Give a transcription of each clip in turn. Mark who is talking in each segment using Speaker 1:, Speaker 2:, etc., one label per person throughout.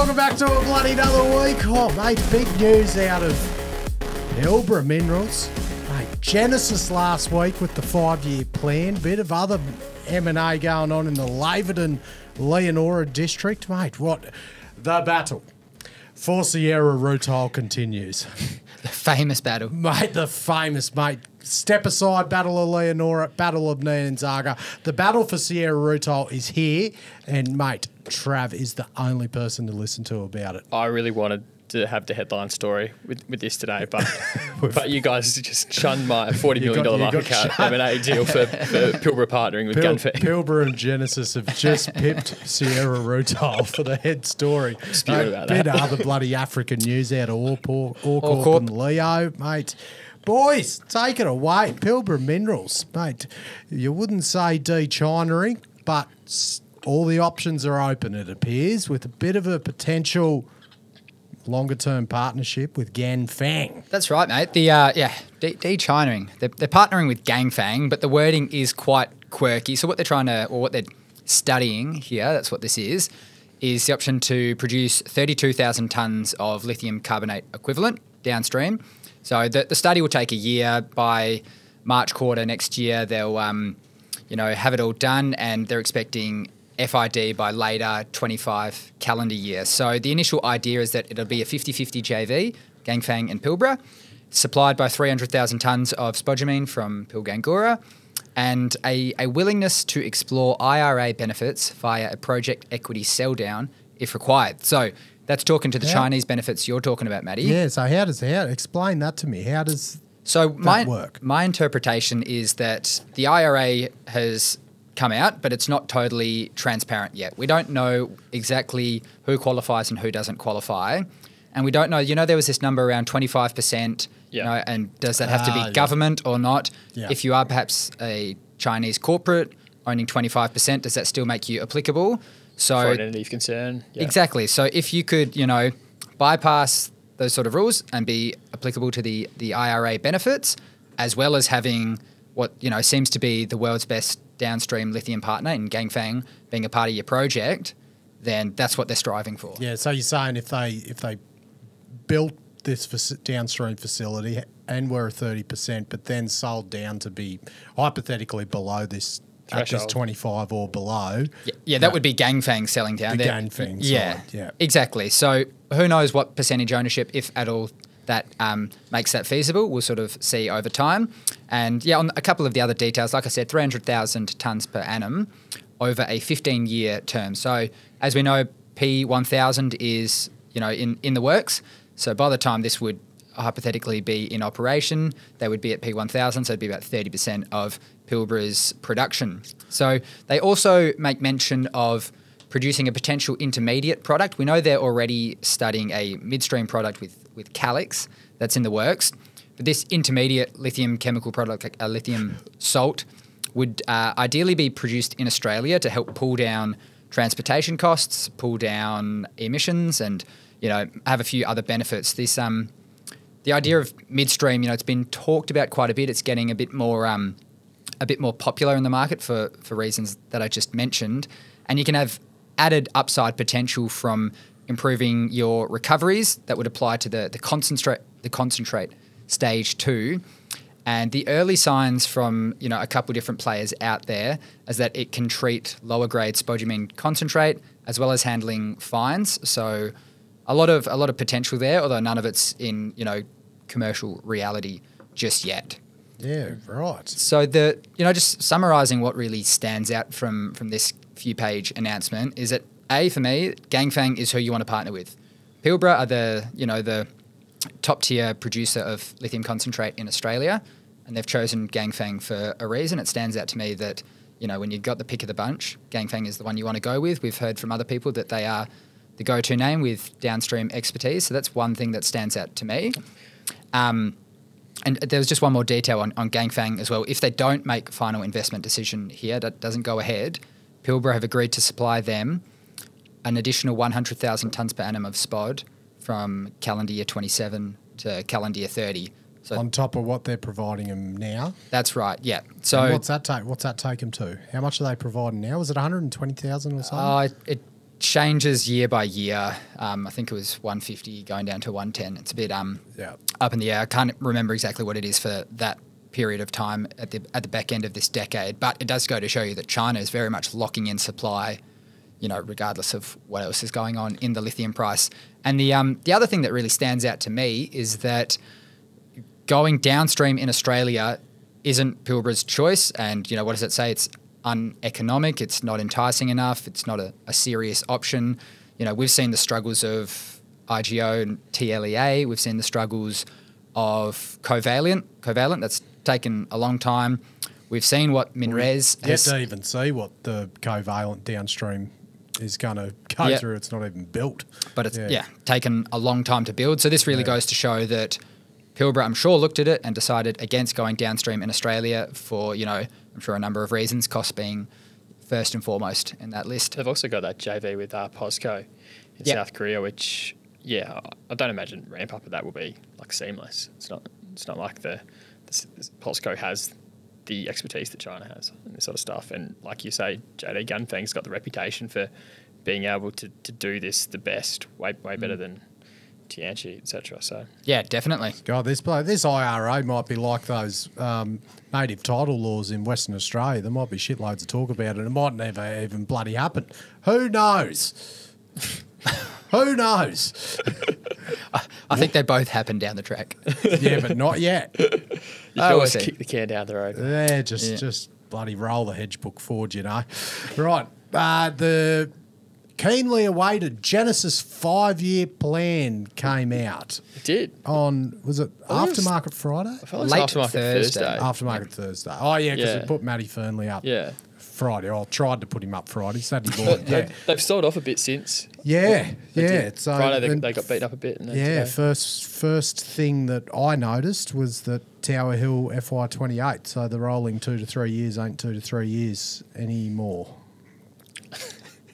Speaker 1: welcome back to a bloody another week. Oh, mate, big news out of Pilbara Minerals. Mate, Genesis last week with the 5-year plan. Bit of other M&A going on in the Laverton Leonora district. Mate, what? The battle for Sierra Rutile continues.
Speaker 2: The famous battle.
Speaker 1: Mate, the famous, mate. Step aside, Battle of Leonora, Battle of Nyanzaga. The battle for Sierra Rutile is here, and, mate, Trav is the only person to listen to about it.
Speaker 3: I really wanted to have the headline story with this today, but you guys just shunned my $40 million market cap M&A deal for Pilbara partnering with Ganfeng.
Speaker 1: Pilbara and Genesis have just pipped Sierra Rutile for the head story.
Speaker 3: Spewing about
Speaker 1: bit
Speaker 3: that.
Speaker 1: of other bloody African news out of OreCorp and Leo, mate. Boys, take it away. Pilbara Minerals, mate. You wouldn't say de-Chinaing, but all the options are open, it appears, with a bit of a potential longer-term partnership with Ganfeng.
Speaker 2: That's right, mate. The de-Chinaing. They're partnering with Ganfeng, but the wording is quite quirky. So what they're trying to, or what they're studying here, that's what this is the option to produce 32,000 tonnes of lithium carbonate equivalent downstream. So the study will take a year. By March quarter next year, they'll have it all done, and they're expecting FID by later 25 calendar year. So the initial idea is that it'll be a 50-50 JV, Ganfeng and Pilbara, supplied by 300,000 tonnes of spodumene from Pilgangoora, and a willingness to explore IRA benefits via a project equity sell down if required. So that's talking to the Chinese benefits you're talking about, Matty.
Speaker 1: Yeah, so explain that to me. How does
Speaker 2: that
Speaker 1: work?
Speaker 2: My interpretation is that the IRA has come out, but it's not totally transparent yet. We don't know exactly who qualifies and who doesn't qualify. And we don't know, there was this number around 25%, and does that have to be government or not? Yeah. If you are perhaps a Chinese corporate owning 25%, does that still make you applicable? So
Speaker 3: for an entity of concern. Yeah.
Speaker 2: Exactly. So if you could, bypass those sort of rules and be applicable to the IRA benefits, as well as having what, seems to be the world's best downstream lithium partner in Ganfeng being a part of your project, then that's what they're striving for.
Speaker 1: Yeah, so you're saying if they built this downstream facility and were 30%, but then sold down to be hypothetically below this at this 25 or below.
Speaker 2: Yeah, that would be Ganfeng selling down.
Speaker 1: The Ganfeng side, yeah.
Speaker 2: Exactly. So who knows what percentage ownership, if at all, that makes that feasible. We'll sort of see over time. And on a couple of the other details, like I said, 300,000 tonnes per annum over a 15-year term. So as we know, P1000 is, in the works. So by the time this would hypothetically be in operation, they would be at P1000, so it'd be about 30% of Pilbara's production. So they also make mention of producing a potential intermediate product. We know they're already studying a midstream product with Calix that's in the works. But this intermediate lithium chemical product, like a lithium salt, would ideally be produced in Australia to help pull down transportation costs, pull down emissions, and have a few other benefits. This the idea of midstream, it's been talked about quite a bit. It's getting a bit more popular in the market for reasons that I just mentioned, and you can have added upside potential from improving your recoveries that would apply to the concentrate stage 2. And the early signs from a couple of different players out there is that it can treat lower grade spodumene concentrate as well as handling fines. So a lot of potential there, although none of it's in commercial reality just yet.
Speaker 1: Yeah, right.
Speaker 2: So just summarising what really stands out from this few-page announcement is that for me, Ganfeng is who you want to partner with. Pilbara are the top-tier producer of lithium concentrate in Australia, and they've chosen Ganfeng for a reason. It stands out to me that when you've got the pick of the bunch, Ganfeng is the one you want to go with. We've heard from other people that they are the go-to name with downstream expertise, so that's one thing that stands out to me. And there's just one more detail on Ganfeng as well. If they don't make a final investment decision here, that doesn't go ahead, Pilbara have agreed to supply them an additional 100,000 tonnes per annum of spod from calendar year 27 to calendar year 30. So
Speaker 1: on top of what they're providing them now?
Speaker 2: That's right, yeah. So
Speaker 1: and what's that take them to? How much are they providing now? Was it 120,000 or something?
Speaker 2: changes year by year. I think it was 150 going down to 110. It's a bit up in the air. I can't remember exactly what it is for that period of time at the back end of this decade, but it does go to show you that China is very much locking in supply, regardless of what else is going on in the lithium price. And the other thing that really stands out to me is that going downstream in Australia isn't Pilbara's choice. And, what does it say? It's uneconomic. It's not enticing enough. It's not a serious option. We've seen the struggles of IGO and TLEA. We've seen the struggles of Covalent. That's taken a long time. We've seen what MinRes has...
Speaker 1: Yet to even see what the Covalent downstream is going to go through. It's not even built.
Speaker 2: But it's, taken a long time to build. So this really goes to show that Pilbara, I'm sure, looked at it and decided against going downstream in Australia for, I'm sure a number of reasons, cost being first and foremost in that list.
Speaker 3: They've also got that JV with POSCO in South Korea, which, I don't imagine ramp up of that will be like seamless. It's not like the POSCO has the expertise that China has and this sort of stuff. And like you say, JD Ganfeng's got the reputation for being able to do this the best, way better than Tianqi, etc. So
Speaker 2: yeah, definitely.
Speaker 1: God, this IRA might be like those native title laws in Western Australia. There might be shitloads of talk about it. It might never even bloody happen. Who knows? Who knows?
Speaker 2: I think they both happen down the track.
Speaker 1: Yeah, but not yet.
Speaker 3: You can always kick the can down the road.
Speaker 1: Yeah, just bloody roll the hedge book forward, Right, the keenly awaited Genesis 5-year plan came out.
Speaker 3: It did.
Speaker 1: Was it Aftermarket Friday?
Speaker 3: I felt like it was Aftermarket Thursday.
Speaker 1: Aftermarket Thursday. Oh, yeah, because it put Matty Fernley up Friday. I tried to put him up Friday. Saturday morning,
Speaker 3: They've sold off a bit since.
Speaker 1: Yeah.
Speaker 3: So Friday they got beaten up a bit. And
Speaker 1: first thing that I noticed was that Tower Hill FY28, so the rolling 2 to 3 years ain't 2 to 3 years anymore.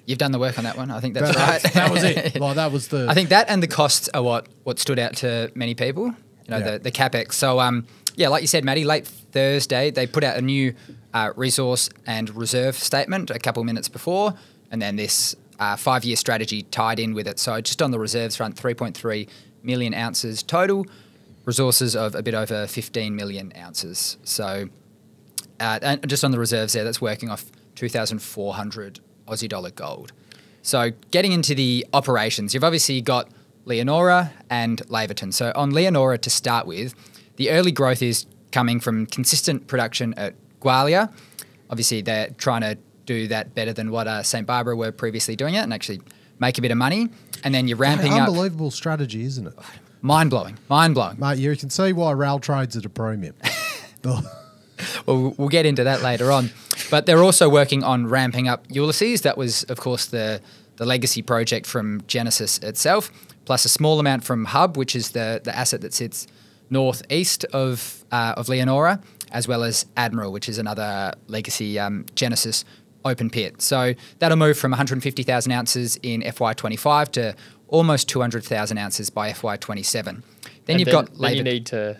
Speaker 2: You've done the work on that one. I think that's right.
Speaker 1: That was it. That was the.
Speaker 2: I think that and the costs are what stood out to many people. The capex. So like you said, Matty, late Thursday they put out a new resource and reserve statement a couple of minutes before, and then this 5-year strategy tied in with it. So just on the reserves front, 3.3 million ounces total, resources of a bit over 15 million ounces. So and just on the reserves there, that's working off 2,400 Aussie dollar gold. So getting into the operations, you've obviously got Leonora and Laverton. So on Leonora to start with, the early growth is coming from consistent production at Gwalia. Obviously, they're trying to do that better than what St. Barbara were previously doing it and actually make a bit of money. And then you're ramping up.
Speaker 1: Unbelievable strategy, isn't it?
Speaker 2: Mind-blowing.
Speaker 1: Mate, you can see why rail trades at a premium.
Speaker 2: Well, we'll get into that later on. But they're also working on ramping up Ulysses. That was, of course, the legacy project from Genesis itself, plus a small amount from Hub, which is the asset that sits northeast of Leonora, as well as Admiral, which is another legacy Genesis open pit. So that'll move from 150,000 ounces in FY25 to almost 200,000 ounces by FY27. Then
Speaker 3: you need to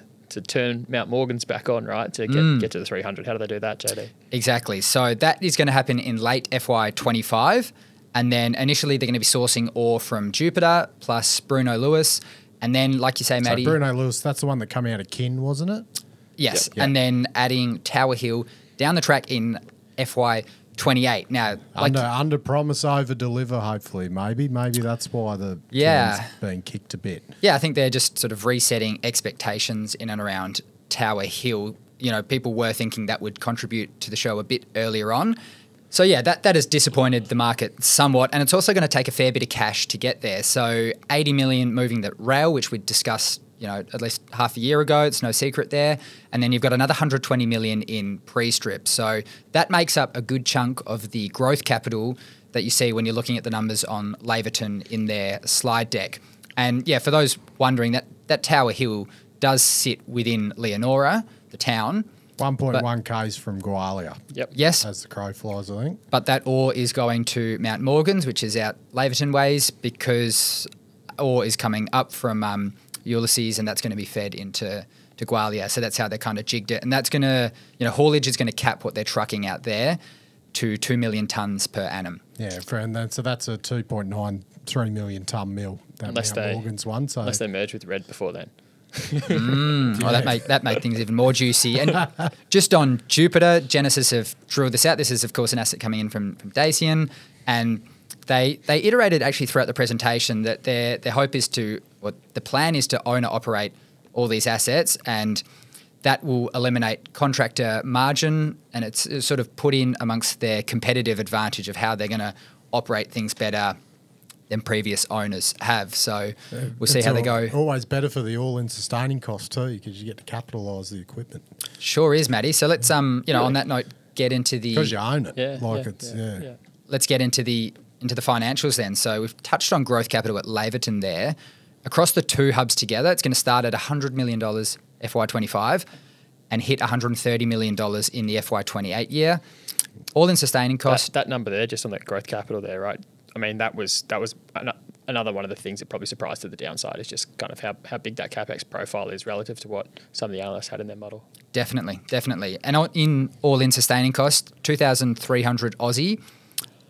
Speaker 3: turn Mount Morgan's back on, right, to get to the 300. How do they do that, JD?
Speaker 2: Exactly. So that is going to happen in late FY25. And then initially they're going to be sourcing ore from Jupiter plus Bruno Lewis. And then, like you say, Matty...
Speaker 1: So Bruno Lewis, that's the one that came out of Kin, wasn't it?
Speaker 2: Yes. Yep. And then adding Tower Hill down the track in FY28. Now,
Speaker 1: under promise, over deliver. Hopefully, maybe that's why the plan's being kicked a bit.
Speaker 2: Yeah, I think they're just sort of resetting expectations in and around Tower Hill. People were thinking that would contribute to the show a bit earlier on. So yeah, that has disappointed the market somewhat, and it's also going to take a fair bit of cash to get there. So 80 million moving the rail, which we discussed, at least half a year ago. It's no secret there. And then you've got another 120 million in pre-strip. So that makes up a good chunk of the growth capital that you see when you're looking at the numbers on Laverton in their slide deck. And yeah, for those wondering, that Tower Hill does sit within Leonora, the town.
Speaker 1: 1.1 Ks from Gwalia.
Speaker 2: Yep. Yes.
Speaker 1: As the crow flies, I think.
Speaker 2: But that ore is going to Mount Morgan's, which is out Laverton ways, because ore is coming up from Ulysses, and that's going to be fed into Gwalia. So that's how they kind of jigged it. And that's going to, haulage is going to cap what they're trucking out there. to 2 million tonnes per annum.
Speaker 1: Yeah, so that's a 2.93 million tonne mill.
Speaker 3: Unless
Speaker 1: Morgan's one. So
Speaker 3: unless they merge with Red before then.
Speaker 2: Well, that make things even more juicy. And just on Jupiter, Genesis have drilled this out. This is, of course, an asset coming in from Dacian, and they iterated actually throughout the presentation that their hope is the plan is to own or operate all these assets, and that will eliminate contractor margin, and it's sort of put in amongst their competitive advantage of how they're going to operate things better than previous owners have. So we'll see how they go.
Speaker 1: Always better for the all-in sustaining cost too, because you get to capitalise the equipment.
Speaker 2: Sure is, Matty. So let's on that note get into the,
Speaker 1: because you own it.
Speaker 2: Yeah. Let's get into the financials then. So we've touched on growth capital at Laverton there. Across the two hubs together, it's going to start at $100 million FY25 and hit $130 million in the FY28 year. All-in sustaining cost.
Speaker 3: That number there, just on that growth capital there, right? I mean, that was another one of the things that probably surprised to the downside is just kind of how big that CapEx profile is relative to what some of the analysts had in their model.
Speaker 2: Definitely. And in all-in sustaining cost, 2,300 Aussie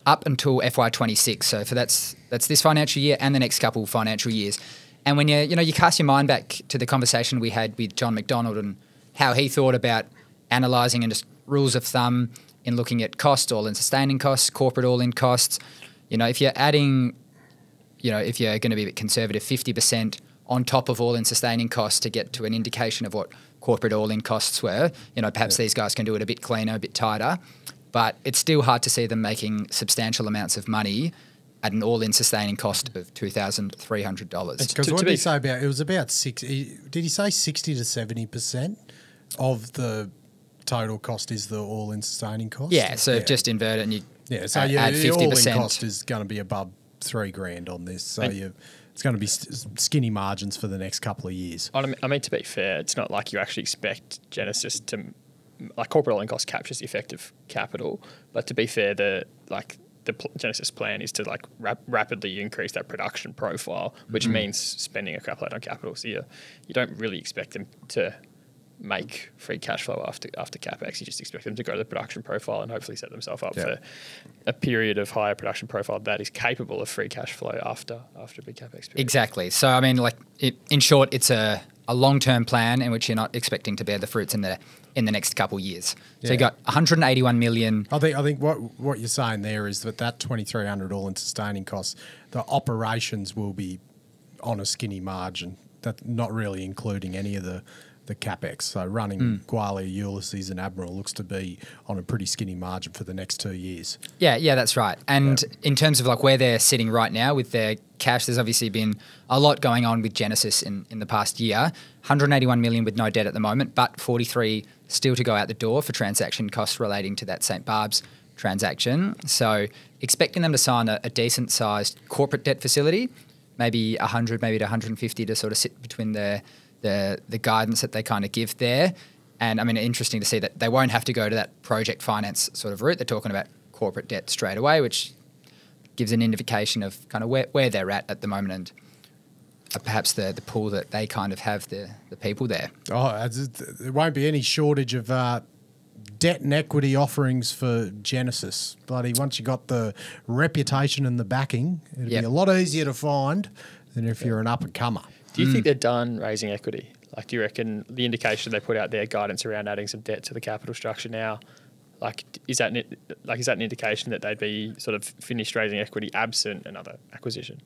Speaker 2: up until FY26. So that's this financial year and the next couple financial years. And when you cast your mind back to the conversation we had with John McDonald and how he thought about analysing and just rules of thumb in looking at costs, all-in sustaining costs, corporate all-in costs. If you're adding, if you're going to be a bit conservative, 50% on top of all-in sustaining costs to get to an indication of what corporate all-in costs were, perhaps these guys can do it a bit cleaner, a bit tighter. But it's still hard to see them making substantial amounts of money at an all-in sustaining cost of $2,300.
Speaker 1: Because what did he say about it? Was about 60. Did he say 60 to 70% of the total cost is the all-in sustaining cost?
Speaker 2: Yeah. So just invert it and you
Speaker 1: so
Speaker 2: add 50%.
Speaker 1: All-in cost is going to be above $3,000 on this. So it's going to be skinny margins for the next couple of years.
Speaker 3: I mean, to be fair, it's not like you actually expect Genesis to. Like corporate all-in cost captures the effective capital, but to be fair, the Genesis plan is to rapidly increase that production profile, which means spending a couple on capital. So you don't really expect them to make free cash flow after capex. You just expect them to grow the production profile and hopefully set themselves up for a period of higher production profile that is capable of free cash flow after a big capex period.
Speaker 2: Exactly. So I mean, in short, it's a long-term plan in which you're not expecting to bear the fruits in the next couple of years. So you got 181 million.
Speaker 1: I think what you're saying there is that 2,300 all-in sustaining costs, the operations will be on a skinny margin. That not really including any of the capex. So running Gwalia, Ulysses, and Admiral looks to be on a pretty skinny margin for the next 2 years.
Speaker 2: Yeah, that's right. And in terms of where they're sitting right now with their cash, there's obviously been a lot going on with Genesis in the past year. 181 million with no debt at the moment, but 43 still to go out the door for transaction costs relating to that St. Barb's transaction. So expecting them to sign a decent sized corporate debt facility, maybe 100, maybe to 150 to sort of sit between the guidance that they kind of give there. And I mean, interesting to see that they won't have to go to that project finance sort of route. They're talking about corporate debt straight away, which gives an indication of kind of where they're at the moment and perhaps the pool that they kind of have the people there.
Speaker 1: Oh, there won't be any shortage of debt and equity offerings for Genesis. Bloody, once you got the reputation and the backing, it'd be a lot easier to find than if you're an up-and-comer.
Speaker 3: Do you think they're done raising equity? Do you reckon the indication they put out there, guidance around adding some debt to the capital structure now, is that an indication that they'd be sort of finished raising equity absent another acquisition?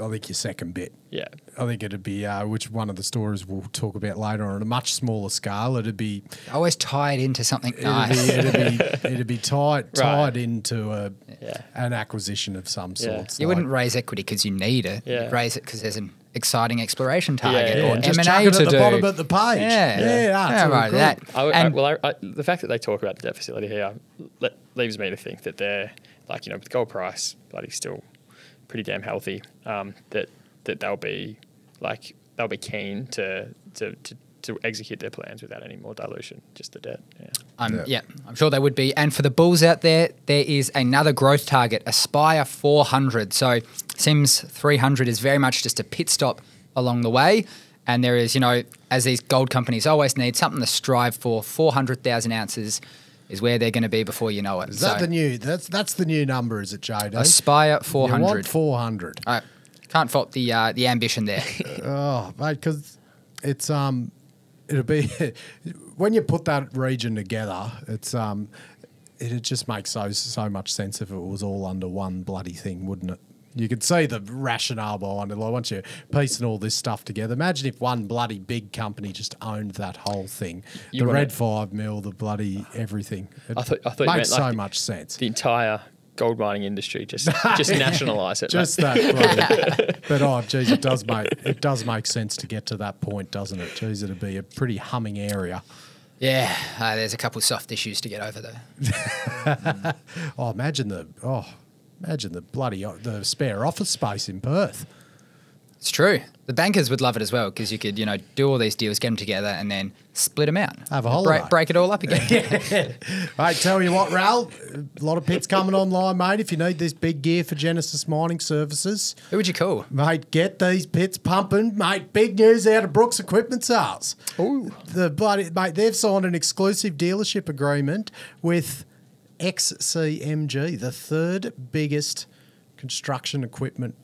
Speaker 1: I think your second bit.
Speaker 3: Yeah.
Speaker 1: I think it'd be, which one of the stories we'll talk about later on a much smaller scale. It'd be
Speaker 2: always tied into something nice.
Speaker 1: It'd be tied into an acquisition of some sort.
Speaker 2: You wouldn't raise equity because you need it.
Speaker 3: Yeah.
Speaker 2: You'd raise it because there's an exciting exploration target or
Speaker 1: just
Speaker 2: M&A
Speaker 1: chuck it
Speaker 2: to
Speaker 1: at the
Speaker 2: do.
Speaker 1: bottom of the page.
Speaker 2: That.
Speaker 3: The fact that they talk about the debt facility here leaves me to think that they're with the gold price bloody still pretty damn healthy. That they'll be keen to execute their plans without any more dilution, just the debt.
Speaker 2: I'm sure they would be. And for the bulls out there is another growth target, Aspire 400. So seems 300 is very much just a pit stop along the way. And there is, as these gold companies always need something to strive for, 400,000 ounces is where they're going to be before you know it.
Speaker 1: Is that the new? That's the new number, is it, JD?
Speaker 2: Aspire 400.
Speaker 1: You want 400.
Speaker 2: I can't fault the ambition there.
Speaker 1: Oh, mate, because it's it'll be when you put that region together, it's it'd just make so much sense if it was all under one bloody thing, wouldn't it? You could see the rationale behind it. Like, once you're piecing all this stuff together, imagine if one bloody big company just owned that whole thing. The Red 5 mill, the bloody everything.
Speaker 3: I thought you
Speaker 1: makes
Speaker 3: meant
Speaker 1: so
Speaker 3: like
Speaker 1: much sense.
Speaker 3: The entire gold mining industry, just nationalise it.
Speaker 1: Just that. But, geez, it does make sense to get to that point, doesn't it? Geez, it'd be a pretty humming area.
Speaker 2: Yeah, there's a couple of soft issues to get over though.
Speaker 1: Imagine the the spare office space in Perth.
Speaker 2: It's true. The bankers would love it as well because you could, do all these deals, get them together, and then split them out.
Speaker 1: Have a holiday.
Speaker 2: Break it all up again.
Speaker 1: Mate, tell you what, Ral, a lot of pits coming online, mate. If you need this big gear for Genesis Mining Services,
Speaker 2: Who would you call?
Speaker 1: mate, get these pits pumping, mate. Big news out of Brooks Equipment Sales.
Speaker 3: Ooh.
Speaker 1: Mate, they've signed an exclusive dealership agreement with XCMG, the third biggest construction equipment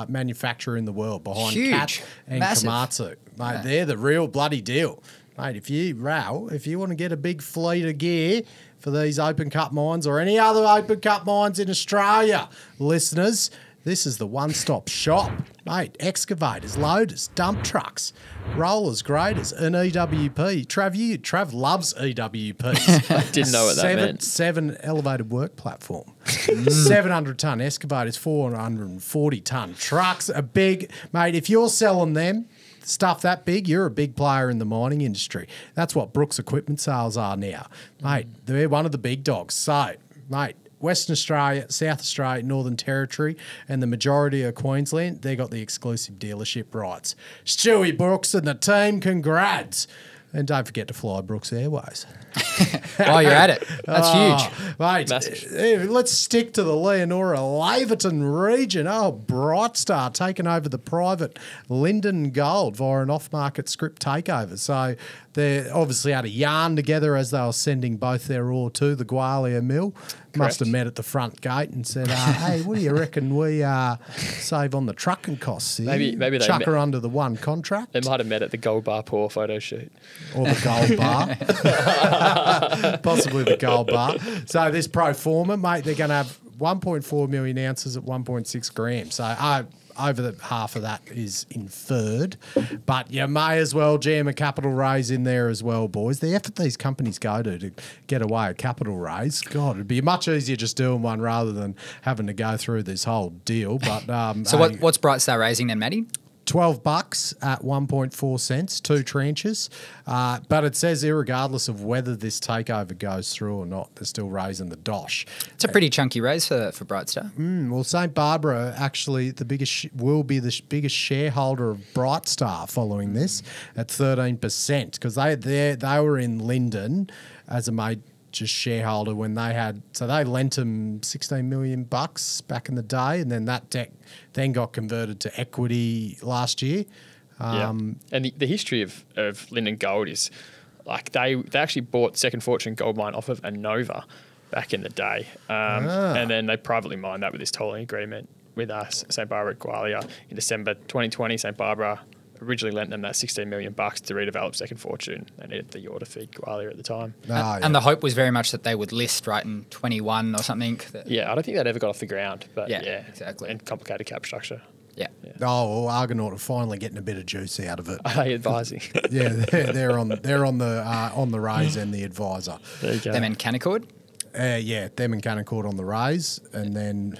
Speaker 1: manufacturer in the world, behind
Speaker 2: Huge.
Speaker 1: Cat and
Speaker 2: Massive.
Speaker 1: Komatsu. Mate,
Speaker 2: Yeah.
Speaker 1: they're the real bloody deal. Mate, if you want to get a big fleet of gear for these open cut mines or any other open cut mines in Australia, listeners, this is the one-stop shop. Mate, excavators, loaders, dump trucks, rollers, graders, and EWP. Trav loves EWPs.
Speaker 3: I didn't know what that meant.
Speaker 1: 7 elevated work platform. 700-ton excavators, 440-ton trucks. A big, mate, if you're selling them, stuff that big, you're a big player in the mining industry. That's what Brooks Equipment Sales are now. Mate, they're one of the big dogs. So, mate, Western Australia, South Australia, Northern Territory, and the majority of Queensland, they got the exclusive dealership rights. Stewie Brooks and the team, congrats. And don't forget to fly Brooks Airways.
Speaker 2: While you're at it. That's huge.
Speaker 1: Mate, let's stick to the Leonora-Laverton region. Brightstar taking over the private Linden Gold via an off-market script takeover. So they obviously had a yarn together as they were sending both their ore to the Gwalia mill. Must have met at the front gate and said, hey, what do you reckon we save on the trucking costs here?
Speaker 3: Maybe they
Speaker 1: chuck her under the one contract.
Speaker 3: They might have met at the Gold Bar Pour photo shoot.
Speaker 1: Or the gold bar. Possibly the gold bar. So this pro forma, mate, they're going to have 1.4 million ounces at 1.6 grams. So over the half of that is inferred. But you may as well jam a capital raise in there as well, boys. The effort these companies go to get away a capital raise, God, it'd be much easier just doing one rather than having to go through this whole deal. But
Speaker 2: So what's Brightstar raising then, Matty?
Speaker 1: $12 at 1.4 cents, 2 tranches. But it says irregardless of whether this takeover goes through or not, they're still raising the dosh.
Speaker 2: It's a pretty chunky raise for Brightstar.
Speaker 1: Well, St. Barbara actually will be the biggest shareholder of Brightstar following this at 13% because they were in Linden as a major shareholder when they lent them $16 million back in the day, and then that then got converted to equity last year.
Speaker 3: And the history of Linden Gold is like they actually bought Second Fortune Gold Mine off of Anova back in the day, and then they privately mined that with this tolling agreement with St. Barbara at Gwalia in December 2020. St. Barbara originally lent them that $16 million to redevelop Second Fortune. They needed the ore to feed Gwalia at the time.
Speaker 2: And the hope was very much that they would list right in 21 or something.
Speaker 3: Yeah, I don't think that ever got off the ground. But yeah,
Speaker 2: exactly.
Speaker 3: And complicated cap structure.
Speaker 2: Yeah.
Speaker 1: Argonaut are finally getting a bit of juice out of it.
Speaker 3: Are they advising?
Speaker 1: Yeah, they're on the raise and the advisor.
Speaker 3: There you go.
Speaker 2: Them and Canaccord?
Speaker 1: Them and Canaccord on the raise, and then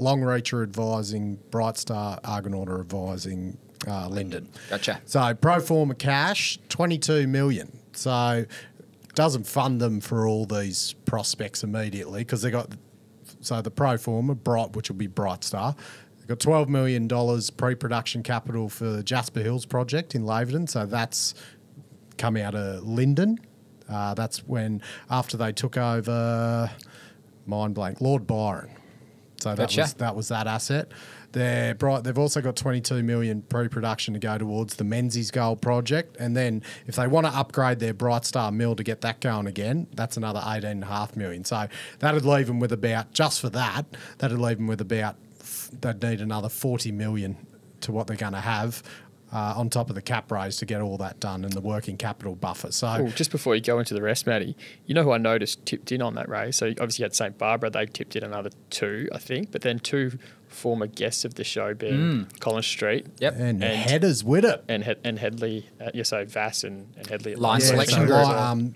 Speaker 1: Longreach are advising, Brightstar, Argonaut are advising Linden.
Speaker 2: Gotcha.
Speaker 1: So pro forma cash, 22 million. So doesn't fund them for all these prospects immediately because they got the pro forma which will be Brightstar. They've got $12 million pre-production capital for the Jasper Hills project in Laverton. So that's come out of Linden. That's when after they took over, mind blank, Lord Byron. So
Speaker 2: Gotcha.
Speaker 1: that was that asset. They've also got 22 million pre-production to go towards the Menzies Gold project, and then if they want to upgrade their Brightstar mill to get that going again, that's another 18.5 million. So that'd leave them with about, just for that, they'd need another 40 million to what they're going to have. On top of the cap raise to get all that done and the working capital buffer. So,
Speaker 3: just before you go into the rest, Matty, you know who I noticed tipped in on that raise? So obviously you had St. Barbara, they tipped in another 2, I think, but then 2 former guests of the show being Collins Street.
Speaker 2: Yep.
Speaker 1: and Headers with it.
Speaker 3: And Headley, so Vass and Headley.
Speaker 2: Line selection group.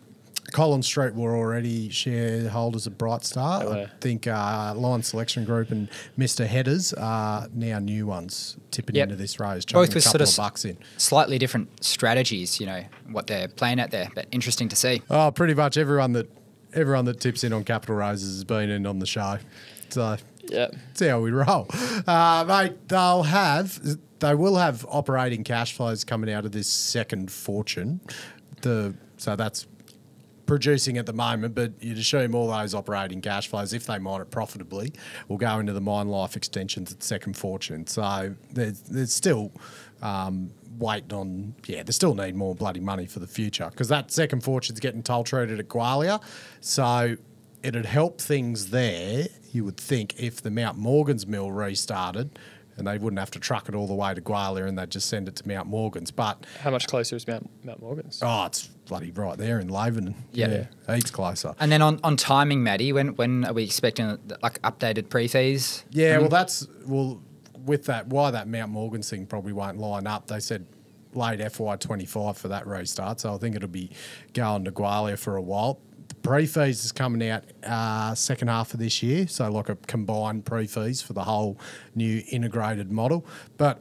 Speaker 1: Collins Street were already shareholders of Brightstar. I think Line Selection Group and Mr. Headers are now new ones tipping into this raise, chucking
Speaker 2: Both with
Speaker 1: a couple
Speaker 2: sort
Speaker 1: of bucks in.
Speaker 2: Slightly different strategies, what they're playing at there, but interesting to see.
Speaker 1: Oh, pretty much everyone that tips in on capital raises has been in on the show. So that's how we roll. Mate, they will have operating cash flows coming out of this second fortune. So that's producing at the moment, but you'd assume all those operating cash flows, if they mine it profitably, will go into the mine life extensions at Second Fortune. So there's still waiting on, they still need more bloody money for the future because that Second Fortune's getting toll treated at Gwalia. So it'd help things there, you would think, if the Mount Morgan's mill restarted and they wouldn't have to truck it all the way to Gwalia and they'd just send it to Mount Morgan's. But
Speaker 3: how much closer is Mount Morgan's?
Speaker 1: Oh, it's bloody right there in Leeuwen. Yeah, heaps closer.
Speaker 2: And then on timing, Maddie, when are we expecting updated pre-fees?
Speaker 1: Yeah, with that, why that Mount Morgan's thing probably won't line up. They said late FY25 for that restart, so I think it'll be going to Gwalia for a while. The pre-fees is coming out second half of this year, so like a combined pre-fees for the whole new integrated model. But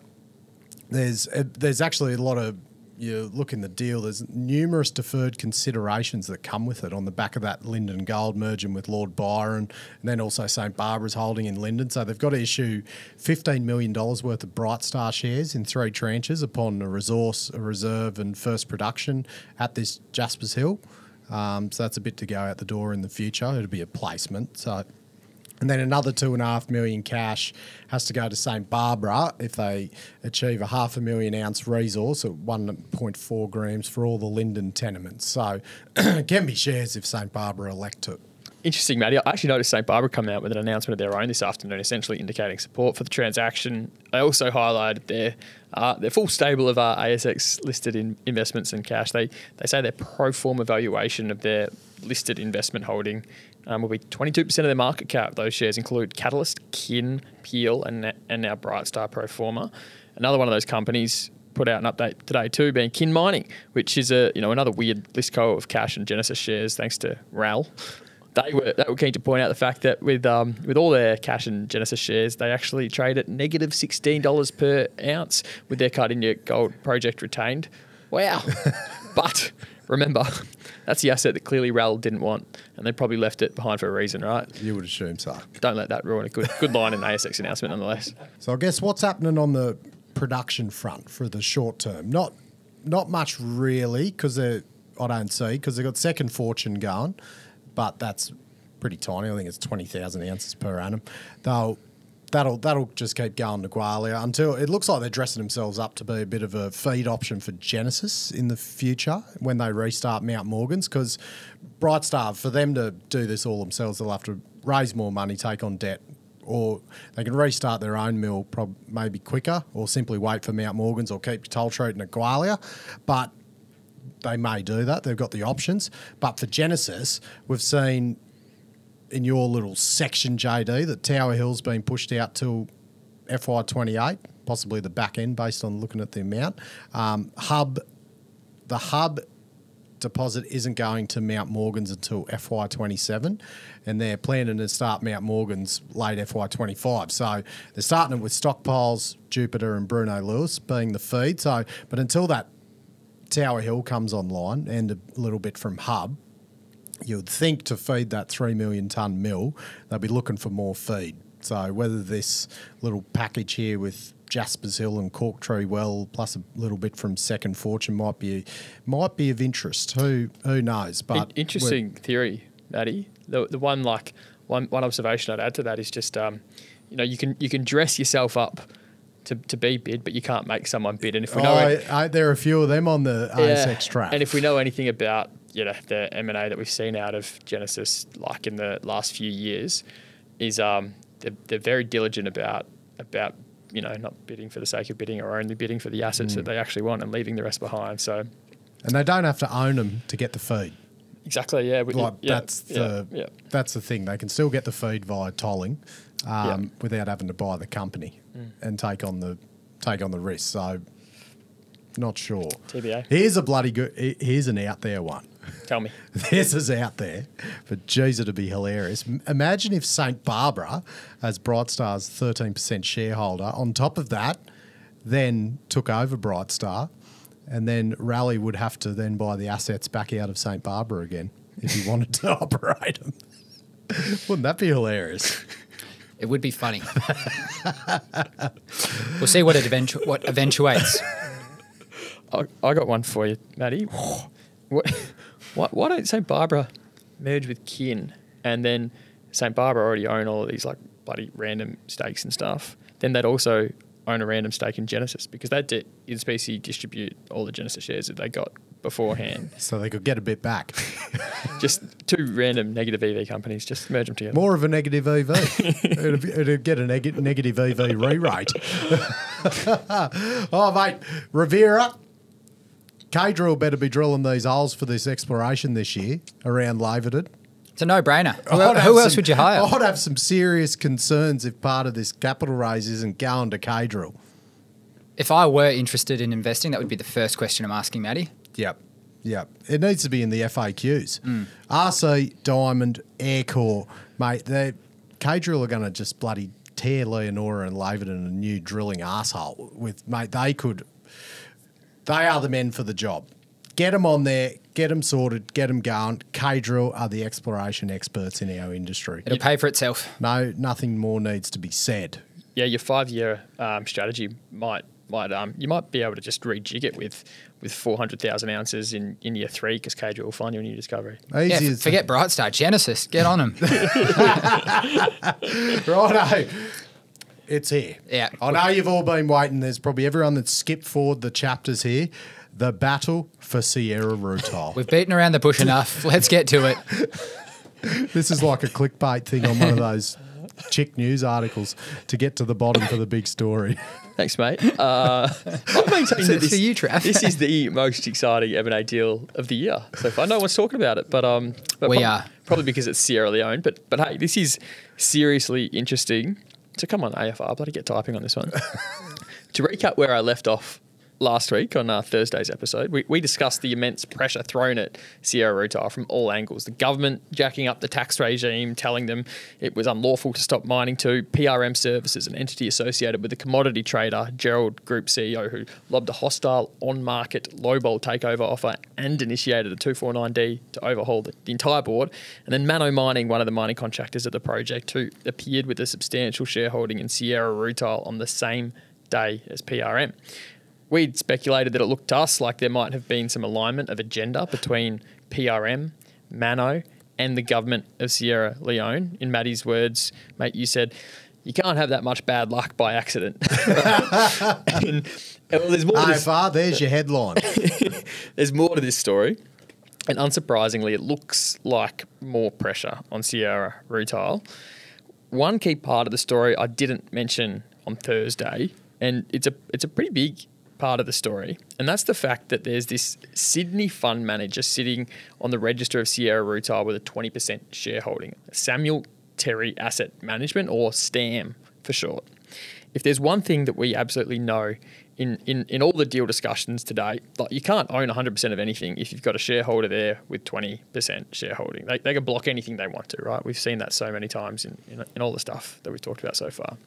Speaker 1: there's actually a lot of, you look in the deal, there's numerous deferred considerations that come with it on the back of that Linden Gold merging with Lord Byron, and then also St. Barbara's holding in Linden. So they've got to issue $15 million worth of Brightstar shares in 3 tranches upon a resource, a reserve and first production at this Jaspers Hill. So that's a bit to go out the door in the future. It'll be a placement. So, and then another $2.5 million cash has to go to St. Barbara if they achieve a 500,000 ounce resource at 1.4 grams for all the Linden tenements. So it can be shares if St. Barbara elect to.
Speaker 3: Interesting, Matty. I actually noticed St. Barbara come out with an announcement of their own this afternoon, essentially indicating support for the transaction. They also highlighted their full stable of ASX listed investments and cash. They say their pro forma valuation of their listed investment holding will be 22% of their market cap. Those shares include Catalyst, Kin, Peel, and now Brightstar pro forma. Another one of those companies put out an update today too, being Kin Mining, which is another weird listco of cash and Genesis shares, thanks to RAL. They were keen to point out the fact that with all their cash and Genesis shares, they actually trade at negative $16 per ounce with their Cardinia Gold project retained. Wow. But remember, that's the asset that clearly RAL didn't want, and they probably left it behind for a reason, right?
Speaker 1: You would assume so.
Speaker 3: Don't let that ruin a good line in the ASX announcement nonetheless.
Speaker 1: So I guess what's happening on the production front for the short term? Not much really, because I don't see, because they've got Second Fortune going, but that's pretty tiny. I think it's 20,000 ounces per annum. That'll just keep going to Gwalia until it looks like they're dressing themselves up to be a bit of a feed option for Genesis in the future when they restart Mount Morgan's, because Brightstar, for them to do this all themselves, they'll have to raise more money, take on debt, or they can restart their own mill maybe quicker, or simply wait for Mount Morgan's or keep toll treating at Gwalia. But they may do that. They've got the options. But for Genesis, we've seen in your little section, JD, that Tower Hill's been pushed out till FY28, possibly the back end based on looking at the amount. The hub deposit isn't going to Mount Morgan's until FY27, and they're planning to start Mount Morgan's late FY25. So they're starting it with stockpiles, Jupiter and Bruno Lewis being the feed. So, but until that Tower Hill comes online and a little bit from Hub, you would think to feed that 3 million tonne mill, they'll be looking for more feed. So whether this little package here with Jaspers Hill and Corktree Well plus a little bit from Second Fortune might be of interest. Who knows? But
Speaker 3: interesting theory, Matty. The one observation I'd add to that is just you can dress yourself up to be bid, but you can't make someone bid. And if we know
Speaker 1: there are a few of them on the ASX track.
Speaker 3: And if we know anything about the M&A that we've seen out of Genesis, like in the last few years, is they're very diligent about not bidding for the sake of bidding, or only bidding for the assets that they actually want and leaving the rest behind. So,
Speaker 1: and they don't have to own them to get the feed.
Speaker 3: Exactly. Yeah.
Speaker 1: That's the thing. They can still get the feed via tolling, without having to buy the company and take on the risk. So, not sure.
Speaker 3: TBA.
Speaker 1: Here's an out there one.
Speaker 3: Tell me.
Speaker 1: This is out there, but geez, it'd be hilarious. Imagine if St. Barbara, as Brightstar's 13% shareholder, on top of that, then took over Brightstar, and then Raleigh would have to then buy the assets back out of St. Barbara again if he wanted to operate them. Wouldn't that be hilarious?
Speaker 2: It would be funny. We'll see what eventuates.
Speaker 3: I got one for you, Matty. Why don't St. Barbara merge with Kin, and then St. Barbara already own all of these like bloody random stakes and stuff? Then they'd also own a random stake in Genesis, because they'd in specie distribute all the Genesis shares that they got beforehand.
Speaker 1: So they could get a bit back.
Speaker 3: Just two random negative EV companies, just merge them together.
Speaker 1: More of a negative EV. it'd get a negative EV re-rate. Oh, mate, Rivera. K-Drill better be drilling these holes for this exploration this year around Laverton.
Speaker 2: It's a no-brainer. Who else would you hire?
Speaker 1: I'd have some serious concerns if part of this capital raise isn't going to K-Drill.
Speaker 2: If I were interested in investing, that would be the first question I'm asking, Matty.
Speaker 1: Yep. It needs to be in the FAQs. RC, Diamond, Aircore, mate, K-Drill are going to just bloody tear Leonora and Laverton a new drilling arsehole with, mate, they are the men for the job. Get them on there, get them sorted, get them going. K-Drill are the exploration experts in our industry.
Speaker 2: It'll pay for itself.
Speaker 1: No, nothing more needs to be said.
Speaker 3: Yeah, your 5-year strategy you might be able to just rejig it with 400,000 ounces in year 3, because K-Drill will find you a new discovery.
Speaker 2: Forget Brightstar, Genesis, get on them.
Speaker 1: Righto. It's here.
Speaker 2: Yeah.
Speaker 1: I know you've all been waiting. There's probably everyone that's skipped forward the chapters here. The battle for Sierra Rutile.
Speaker 2: We've beaten around the bush enough. Let's get to it.
Speaker 1: This is like a clickbait thing on one of those chick news articles to get to the bottom for the big story.
Speaker 3: Thanks, mate. I'm maintaining that
Speaker 2: for you, Trav.
Speaker 3: This is the most exciting M&A deal of the year so far. No one's talking about it, but
Speaker 2: we are.
Speaker 3: Probably because it's Sierra Leone. But hey, this is seriously interesting. So come on, AFR, bloody get typing on this one. To recap where I left off last week on Thursday's episode, we discussed the immense pressure thrown at Sierra Rutile from all angles. The government jacking up the tax regime, telling them it was unlawful to stop mining too. PRM Services, an entity associated with the commodity trader, Gerald Group CEO, who lobbed a hostile on-market lowball takeover offer and initiated a 249D to overhaul the entire board. And then Mano Mining, one of the mining contractors at the project, who appeared with a substantial shareholding in Sierra Rutile on the same day as PRM. We'd speculated that it looked to us like there might have been some alignment of agenda between PRM, Mano, and the government of Sierra Leone. In Matty's words, mate, you said, you can't have that much bad luck by accident. There's more
Speaker 1: there's your headline.
Speaker 3: There's more to this story. And unsurprisingly, it looks like more pressure on Sierra Rutile. One key part of the story I didn't mention on Thursday, and it's a pretty big part of the story, and that's the fact that there's this Sydney fund manager sitting on the register of Sierra Rutile with a 20% shareholding, Samuel Terry Asset Management, or STAM for short. If there's one thing that we absolutely know in all the deal discussions today, like you can't own 100% of anything if you've got a shareholder there with 20% shareholding. They can block anything they want to, right? We've seen that so many times in all the stuff that we've talked about so far.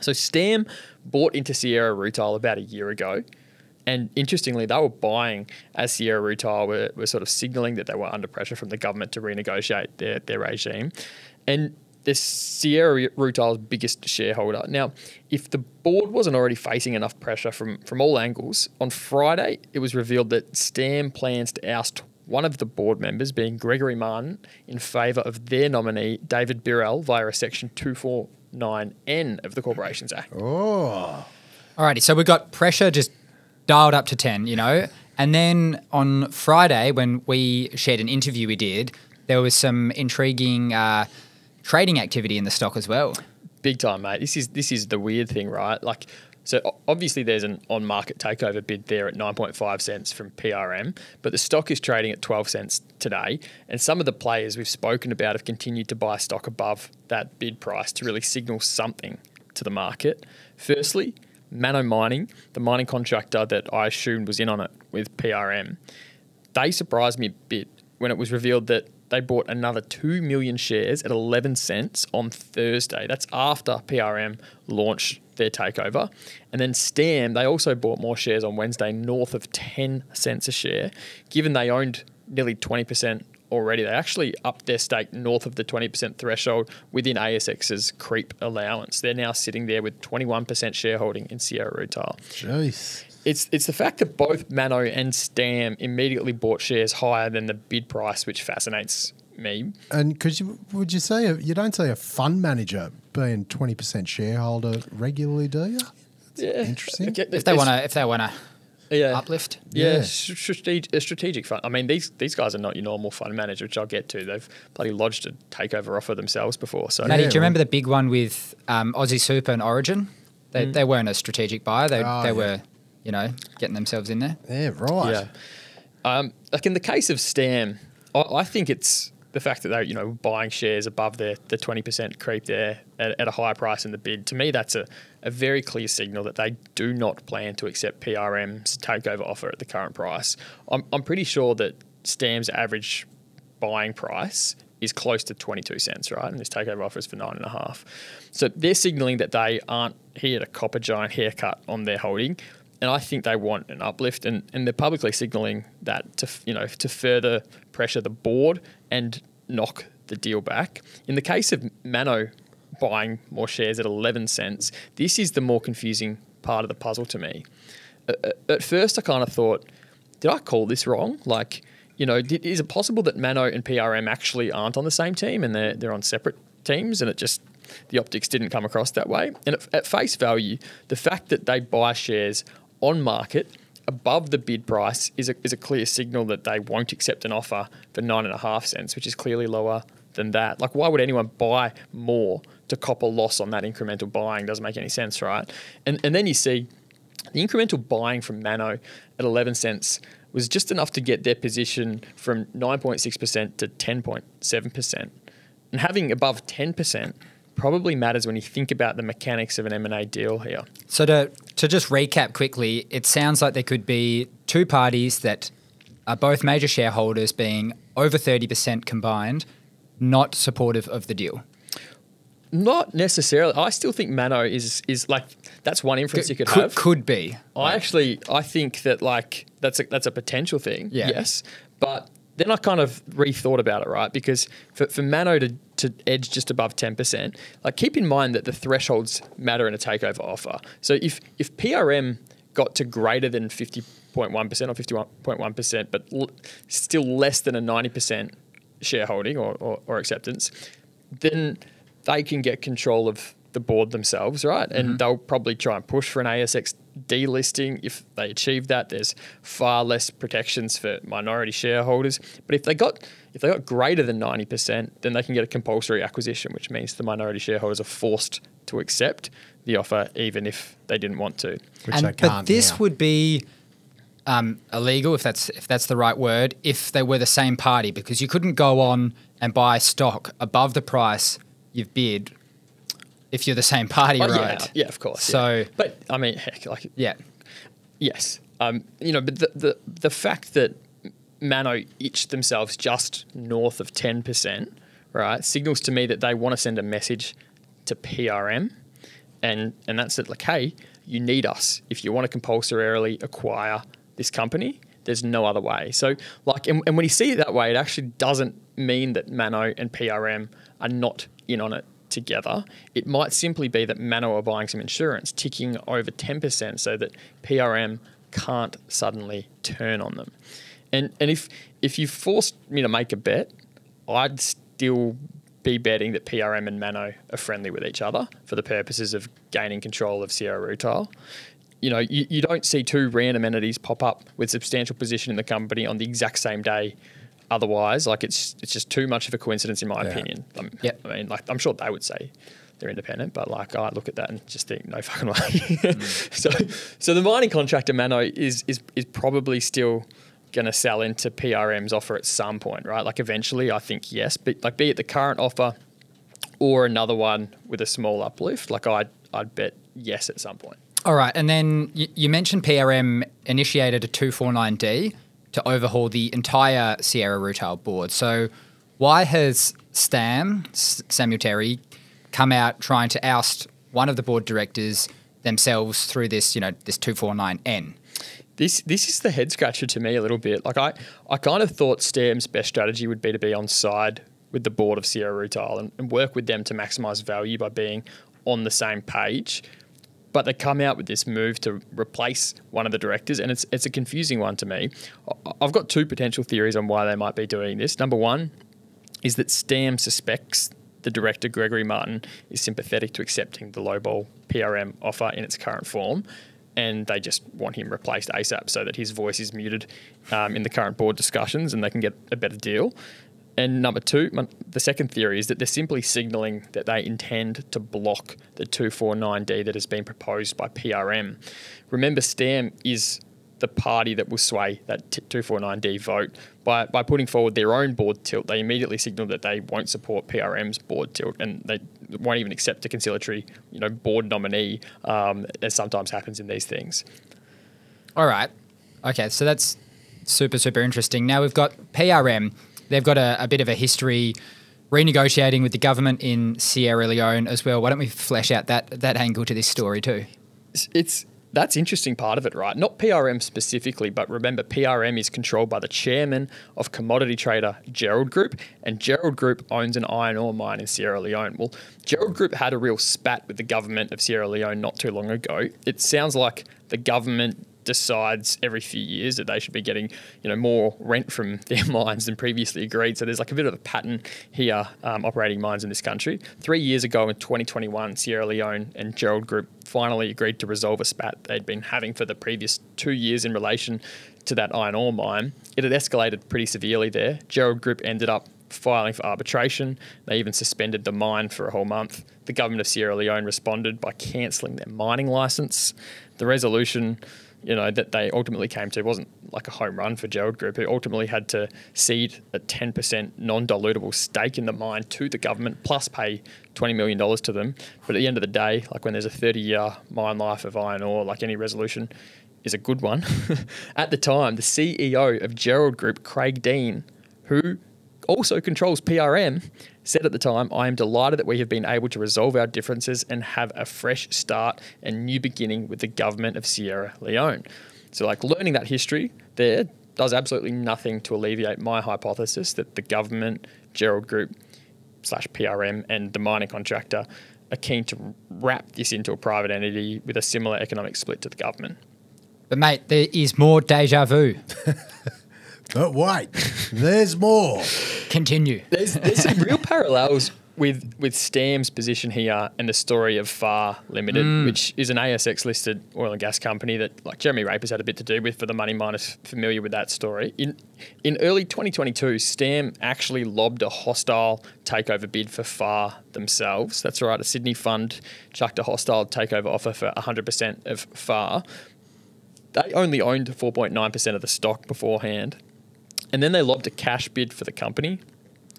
Speaker 3: So STAM bought into Sierra Rutile about a year ago. And interestingly, they were buying as Sierra Rutile were sort of signalling that they were under pressure from the government to renegotiate their regime. And they're Sierra Rutile's biggest shareholder. Now, if the board wasn't already facing enough pressure from all angles, on Friday it was revealed that STAM plans to oust one of the board members, being Gregory Martin, in favour of their nominee, David Birrell, via a Section 249 9N of the Corporations Act.
Speaker 1: Oh.
Speaker 2: Alrighty, so we've got pressure just dialed up to 10, and then on Friday when we shared an interview we did, there was some intriguing trading activity in the stock as well.
Speaker 3: Big time, mate. This is the weird thing, right? Like, so obviously there's an on-market takeover bid there at 9.5 cents from PRM, but the stock is trading at 12 cents today, and some of the players we've spoken about have continued to buy stock above that bid price to really signal something to the market. Firstly, Mano Mining, the mining contractor that I assumed was in on it with PRM, they surprised me a bit when it was revealed that they bought another 2 million shares at 11 cents on Thursday. That's after PRM launched their takeover. And then Stam, they also bought more shares on Wednesday, north of 10 cents a share. Given they owned nearly 20% already, they actually upped their stake north of the 20% threshold within ASX's creep allowance. They're now sitting there with 21% shareholding in Sierra Rutile.
Speaker 1: Jeez.
Speaker 3: It's the fact that both Mano and Stam immediately bought shares higher than the bid price, which fascinates me.
Speaker 1: And would you say you don't see a fund manager being 20% shareholder regularly, do you?
Speaker 3: Yeah,
Speaker 1: interesting.
Speaker 3: Okay,
Speaker 2: If they want to uplift.
Speaker 3: Yeah, a strategic fund. I mean, these guys are not your normal fund manager, which I'll get to. They've bloody lodged a takeover offer themselves before. So,
Speaker 2: Matty, do you remember the big one with Aussie Super and Origin? They weren't a strategic buyer. They were, getting themselves in there.
Speaker 1: Yeah, right.
Speaker 3: Yeah. Like in the case of Stam, I think it's the fact that they're buying shares above the 20% creep there at a higher price in the bid. To me, that's a very clear signal that they do not plan to accept PRM's takeover offer at the current price. I'm pretty sure that Stam's average buying price is close to 22 cents, right? And this takeover offer is for 9.5. So they're signalling that they aren't here to cop a giant haircut on their holding. And I think they want an uplift, and they're publicly signalling that to further pressure the board and knock the deal back. In the case of Mano buying more shares at 11 cents, this is the more confusing part of the puzzle to me. At first, I kind of thought, did I call this wrong? Like, is it possible that Mano and PRM actually aren't on the same team and they're on separate teams, and the optics didn't come across that way? And at face value, the fact that they buy shares on market above the bid price is a clear signal that they won't accept an offer for 9.5 cents, which is clearly lower than that. Like, why would anyone buy more to cop a loss on that incremental buying? Doesn't make any sense, right? And then you see the incremental buying from Mano at 11 cents was just enough to get their position from 9.6% to 10.7%. And having above 10% probably matters when you think about the mechanics of an M&A deal here.
Speaker 2: So to just recap quickly, it sounds like there could be two parties that are both major shareholders being over 30% combined, not supportive of the deal.
Speaker 3: Not necessarily. I still think Mano is like, that's one inference you could have.
Speaker 2: Could be.
Speaker 3: I think that like that's a potential thing.
Speaker 2: Yeah.
Speaker 3: Yes, but then I kind of rethought about it, right? Because for Mano to edge just above 10%, like, keep in mind that the thresholds matter in a takeover offer. So if PRM got to greater than 50.1% or 51.1%, but still less than a 90% shareholding or acceptance, then they can get control of the board themselves, right? And they'll probably try and push for an ASX delisting. If they achieve that, there's far less protections for minority shareholders. But if they got greater than 90%, then they can get a compulsory acquisition, which means the minority shareholders are forced to accept the offer even if they didn't want to.
Speaker 1: Which they can't.
Speaker 2: But this would be illegal, if that's the right word, if they were the same party, because you couldn't go on and buy stock above the price you've bid if you're the same party, right?
Speaker 3: Yeah, of course.
Speaker 2: So,
Speaker 3: yeah. But I mean, heck, like,
Speaker 2: yeah,
Speaker 3: yes, but the fact that Mano itched themselves just north of 10%, right, signals to me that they want to send a message to PRM, and that's it. Like, hey, you need us if you want to compulsorily acquire this company. There's no other way. So, like, and when you see it that way, it actually doesn't mean that Mano and PRM are not in on it together. It might simply be that Mano are buying some insurance, ticking over 10%, so that PRM can't suddenly turn on them. And if you forced me to make a bet, I'd still be betting that PRM and Mano are friendly with each other for the purposes of gaining control of Sierra Rutile. You know, you don't see two random entities pop up with substantial position in the company on the exact same day. Otherwise, like it's just too much of a coincidence in my opinion. I mean, like I'm sure they would say they're independent, but like I look at that and just think no fucking way. So the mining contractor Mano is probably still going to sell into PRM's offer at some point, right? Like eventually, I think yes, but like be it the current offer or another one with a small uplift, like I'd bet yes at some point.
Speaker 2: All right, and then you mentioned PRM initiated a 249D to overhaul the entire Sierra Rutile board. So why has Samuel Terry, come out trying to oust one of the board directors themselves through this, this 249N?
Speaker 3: This is the head scratcher to me a little bit. Like I kind of thought STAM's best strategy would be to be on side with the board of Sierra Rutile and work with them to maximise value by being on the same page. But they come out with this move to replace one of the directors, and it's a confusing one to me. I've got two potential theories on why they might be doing this. Number one is that STAM suspects the director, Gregory Martin, is sympathetic to accepting the lowball PRM offer in its current form, and they just want him replaced ASAP so that his voice is muted in the current board discussions and they can get a better deal. And number two, the second theory is that they're simply signalling that they intend to block the 249D that has been proposed by PRM. Remember, STAM is the party that will sway that 249D vote. By putting forward their own board tilt, they immediately signal that they won't support PRM's board tilt and they won't even accept a conciliatory board nominee, as sometimes happens in these things.
Speaker 2: All right. Okay, so that's super, super interesting. Now we've got PRM. They've got a bit of a history renegotiating with the government in Sierra Leone as well. Why don't we flesh out that angle to this story too?
Speaker 3: That's interesting part of it, right? Not PRM specifically, but remember PRM is controlled by the chairman of commodity trader Gerald Group, and Gerald Group owns an iron ore mine in Sierra Leone. Well, Gerald Group had a real spat with the government of Sierra Leone not too long ago. It sounds like the government decides every few years that they should be getting more rent from their mines than previously agreed. So there's like a bit of a pattern here operating mines in this country. 3 years ago in 2021, Sierra Leone and Gerald Group finally agreed to resolve a spat they'd been having for the previous 2 years in relation to that iron ore mine. It had escalated pretty severely there. Gerald Group ended up filing for arbitration. They even suspended the mine for a whole month. The government of Sierra Leone responded by cancelling their mining licence. The resolution that they ultimately came to wasn't like a home run for Gerald Group, who ultimately had to cede a 10% non-dilutable stake in the mine to the government, plus pay $20 million to them. But at the end of the day, like when there's a 30-year mine life of iron ore, like any resolution is a good one. At the time, the CEO of Gerald Group, Craig Dean, who also controls PRM, said at the time, "I am delighted that we have been able to resolve our differences and have a fresh start and new beginning with the government of Sierra Leone." So like learning that history there does absolutely nothing to alleviate my hypothesis that the government, Gerald Group / PRM and the mining contractor are keen to wrap this into a private entity with a similar economic split to the government.
Speaker 2: But mate, there is more deja vu.
Speaker 1: But wait, there's more.
Speaker 2: Continue.
Speaker 3: There's some real parallels with STAM's position here and the story of FAR Limited, which is an ASX-listed oil and gas company that like Jeremy Raper's had a bit to do with, for the money miners familiar with that story. In early 2022, STAM actually lobbed a hostile takeover bid for FAR themselves. That's right, a Sydney fund chucked a hostile takeover offer for 100% of FAR. They only owned 4.9% of the stock beforehand. And then they lobbed a cash bid for the company.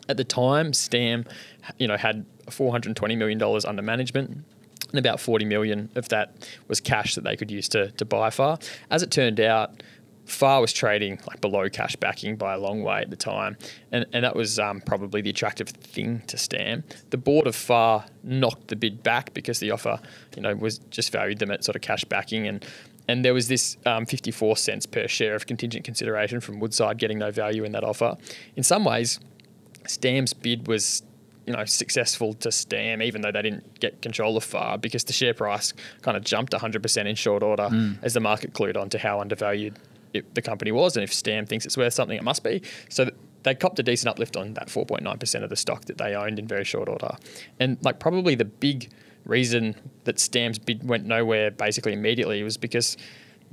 Speaker 3: At the time, STAM, had $420 million under management, and about 40 million of that was cash that they could use to buy FAR. As it turned out, FAR was trading like below cash backing by a long way at the time, and that was probably the attractive thing to STAM. The board of FAR knocked the bid back because the offer, was just valued them at sort of cash backing, and there was this 54 cents per share of contingent consideration from Woodside getting no value in that offer. In some ways, STAM's bid was, successful to STAM, even though they didn't get control of FAR, because the share price kind of jumped 100% in short order as the market clued on to how undervalued the company was, and if STAM thinks it's worth something, it must be. So they copped a decent uplift on that 4.9% of the stock that they owned in very short order. And like probably the big reason that Stam's bid went nowhere basically immediately was because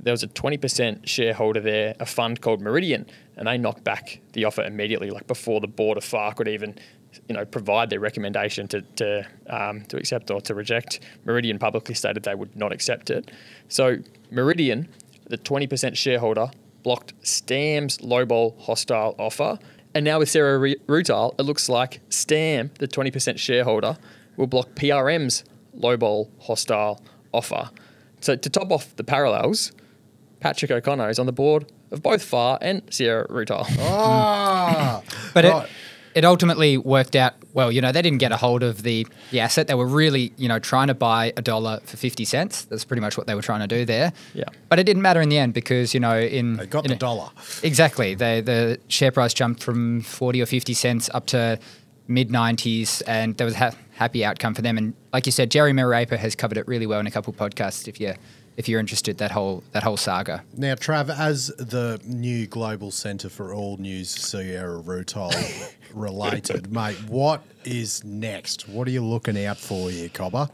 Speaker 3: there was a 20% shareholder there, a fund called Meridian, and they knocked back the offer immediately, like before the board of FAR could even, provide their recommendation to accept or to reject. Meridian publicly stated they would not accept it. So Meridian, the 20% shareholder, blocked Stam's lowball hostile offer, and now with Sierra Rutile, it looks like Stam, the 20% shareholder, will block PRM's lowball hostile offer. So to top off the parallels, Patrick O'Connor is on the board of both FAR and Sierra Rutile.
Speaker 2: But it ultimately worked out well. They didn't get a hold of the asset. They were really, trying to buy $1 for 50 cents. That's pretty much what they were trying to do there.
Speaker 3: Yeah.
Speaker 2: But it didn't matter in the end because, they
Speaker 1: got the dollar.
Speaker 2: Exactly. The share price jumped from 40 or 50 cents up to mid-90s, and there was a happy outcome for them. And like you said, Jerry Maraper has covered it really well in a couple of podcasts if you're interested, that whole saga.
Speaker 1: Now, Trav, as the new global centre for all news Sierra Rutile related, mate, what is next? What are you looking out for here, Cobber?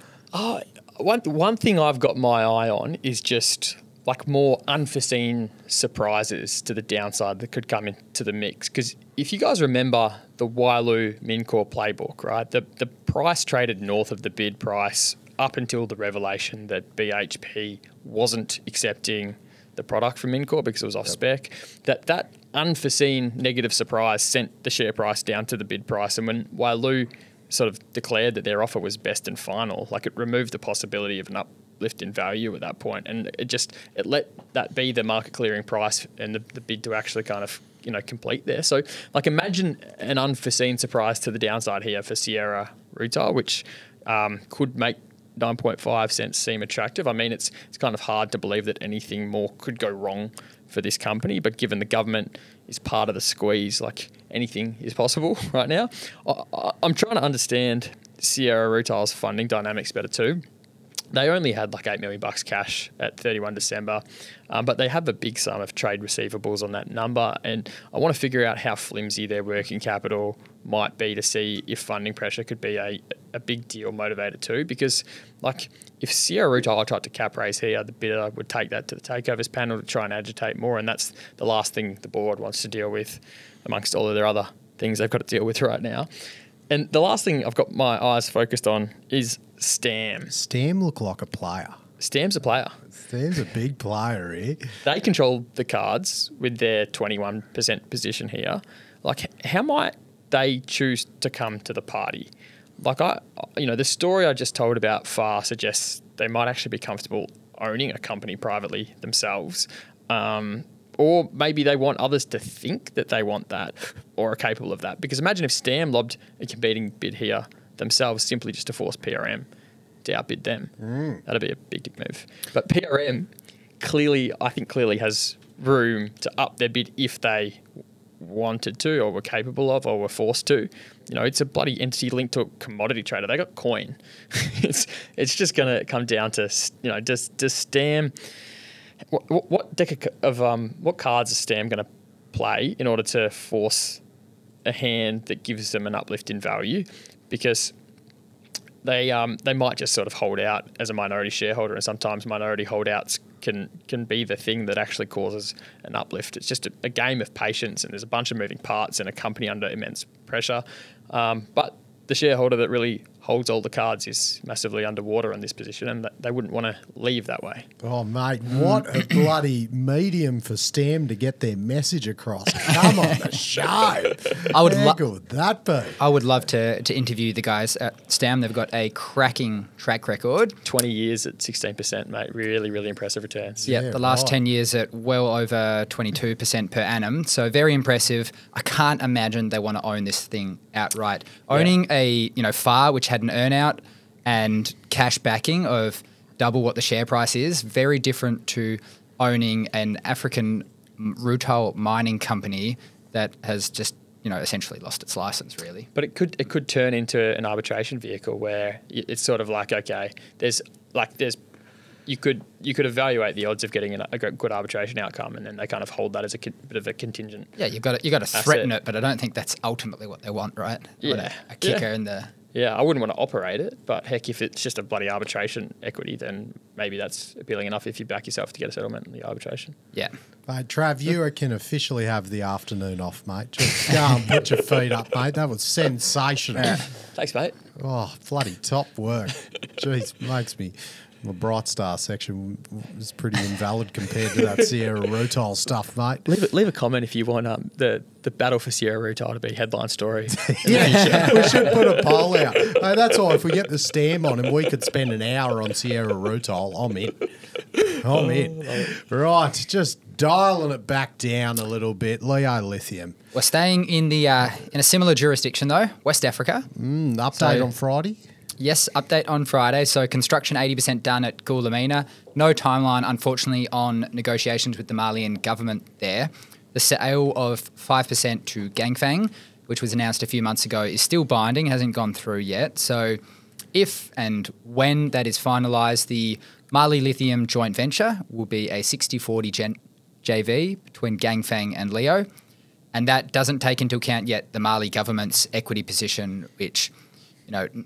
Speaker 3: One thing I've got my eye on is just like more unforeseen surprises to the downside that could come into the mix. Because if you guys remember the Wailu Mincor playbook, right, the price traded north of the bid price up until the revelation that BHP wasn't accepting the product from Mincor because it was off spec, that unforeseen negative surprise sent the share price down to the bid price. And when Wailu sort of declared that their offer was best and final, like it removed the possibility of an uplift in value at that point. And it let that be the market clearing price and the bid to actually kind of, complete there. So like imagine an unforeseen surprise to the downside here for Sierra Rutile, which could make 9.5 cents seem attractive. I mean, it's kind of hard to believe that anything more could go wrong for this company, but given the government is part of the squeeze, like anything is possible right now. I'm trying to understand Sierra Rutile's funding dynamics better too. They only had like $8 million cash at 31 December, but they have a big sum of trade receivables on that number. And I want to figure out how flimsy their working capital might be to see if funding pressure could be a big deal motivator too. Because like if Sierra Rutile tried to cap raise here, the bidder would take that to the takeovers panel to try and agitate more. And that's the last thing the board wants to deal with amongst all of their other things they've got to deal with right now. And the last thing I've got my eyes focused on is Stam.
Speaker 1: Stam look like a player.
Speaker 3: Stam's a player.
Speaker 1: Stam's a big player here.
Speaker 3: They control the cards with their 21% position here. Like, how might they choose to come to the party? Like, the story I just told about FAR suggests they might actually be comfortable owning a company privately themselves. Or maybe they want others to think that they want that or are capable of that. Because imagine if Stam lobbed a competing bid here themselves simply just to force PRM to outbid them. That'd be a big move. But PRM clearly has room to up their bid if they wanted to or were capable of or were forced to. It's a bloody entity linked to a commodity trader. They got coin. It's just going to come down to, does Stam... What deck of what cards is Stam going to play in order to force a hand that gives them an uplift in value? Because they might just sort of hold out as a minority shareholder, and sometimes minority holdouts can be the thing that actually causes an uplift. It's just a game of patience, and there's a bunch of moving parts and a company under immense pressure. But the shareholder that really holds all the cards is massively underwater in this position, and they wouldn't want to leave that way.
Speaker 1: Oh, mate, what a bloody medium for Stam to get their message across. Come on the show. How good would that be?
Speaker 2: I would love to interview the guys at Stam. They've got a cracking track record.
Speaker 3: 20 years at 16%, mate. Really, really impressive returns.
Speaker 2: Yeah, the last 10 years at well over 22% per annum. So very impressive. I can't imagine they want to own this thing outright. Owning a FAR, which had an earnout and cash backing of double what the share price is, very different to owning an African rutile mining company that has just essentially lost its license, really.
Speaker 3: But it could turn into an arbitration vehicle where it's sort of like, okay, there's you could evaluate the odds of getting a good arbitration outcome, and then they kind of hold that as a bit of a contingent.
Speaker 2: Yeah, you've got to threaten it, but I don't think that's ultimately what they want, right?
Speaker 3: Yeah,
Speaker 2: a kicker in the.
Speaker 3: Yeah, I wouldn't want to operate it, but heck, if it's just a bloody arbitration equity, then maybe that's appealing enough if you back yourself to get a settlement in the arbitration.
Speaker 2: Yeah.
Speaker 1: Mate, Trav, you can officially have the afternoon off, mate. Just go and put your feet up, mate. That was sensational.
Speaker 3: Thanks, mate.
Speaker 1: Oh, bloody top work. Jeez, makes me... The Brightstar section was pretty invalid compared to that Sierra Rutile stuff, mate.
Speaker 3: Leave a comment if you want the battle for Sierra Rutile to be headline story.
Speaker 1: Yeah, we should put a poll out. Hey, that's all. If we get the stamp on and we could spend an hour on Sierra Rutile, I'm in. Right, just dialing it back down a little bit. Leo Lithium.
Speaker 2: We're staying in a similar jurisdiction though, West Africa.
Speaker 1: Update on Friday.
Speaker 2: Yes, update on Friday. So construction 80% done at Goulamina. No timeline, unfortunately, on negotiations with the Malian government there. The sale of 5% to Ganfeng, which was announced a few months ago, is still binding, hasn't gone through yet. So if and when that is finalised, the Mali Lithium joint venture will be a 60-40 JV between Ganfeng and Leo. And that doesn't take into account yet the Mali government's equity position, which...